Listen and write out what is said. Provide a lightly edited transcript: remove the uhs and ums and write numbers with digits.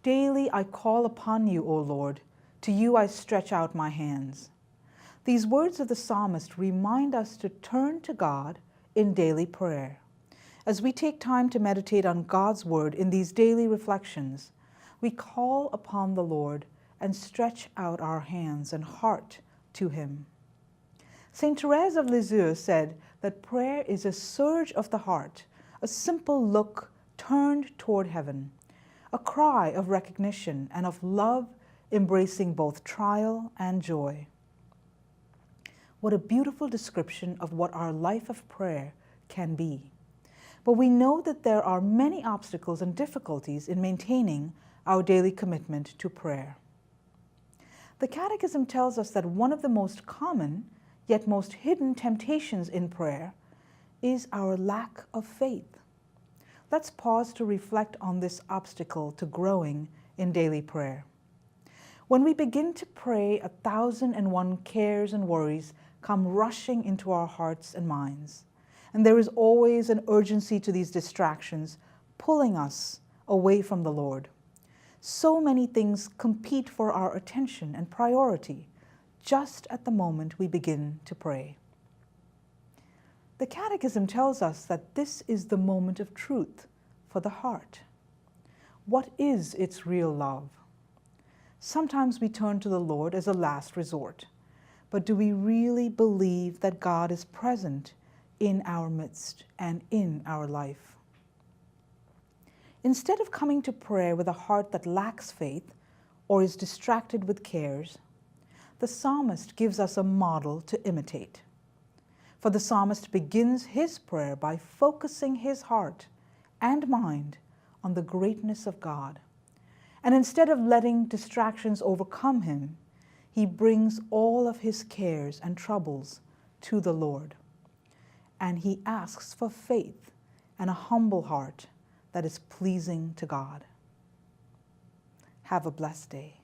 Daily I call upon you, O Lord. To you I stretch out my hands. These words of the psalmist remind us to turn to God in daily prayer. As we take time to meditate on God's word in these daily reflections, we call upon the Lord and stretch out our hands and heart to Him. Saint Therese of Lisieux said that prayer is a surge of the heart, a simple look turned toward heaven, a cry of recognition and of love embracing both trial and joy. What a beautiful description of what our life of prayer can be. But we know that there are many obstacles and difficulties in maintaining our daily commitment to prayer. The Catechism tells us that one of the most common, yet most hidden temptations in prayer is our lack of faith. Let's pause to reflect on this obstacle to growing in daily prayer. When we begin to pray, 1,001 cares and worries come rushing into our hearts and minds. And there is always an urgency to these distractions, pulling us away from the Lord. So many things compete for our attention and priority just at the moment we begin to pray. The Catechism tells us that this is the moment of truth for the heart. What is its real love? Sometimes we turn to the Lord as a last resort, but do we really believe that God is present in our midst and in our life? Instead of coming to prayer with a heart that lacks faith or is distracted with cares, the psalmist gives us a model to imitate. For the psalmist begins his prayer by focusing his heart and mind on the greatness of God. And instead of letting distractions overcome him, he brings all of his cares and troubles to the Lord. And he asks for faith and a humble heart that is pleasing to God. Have a blessed day.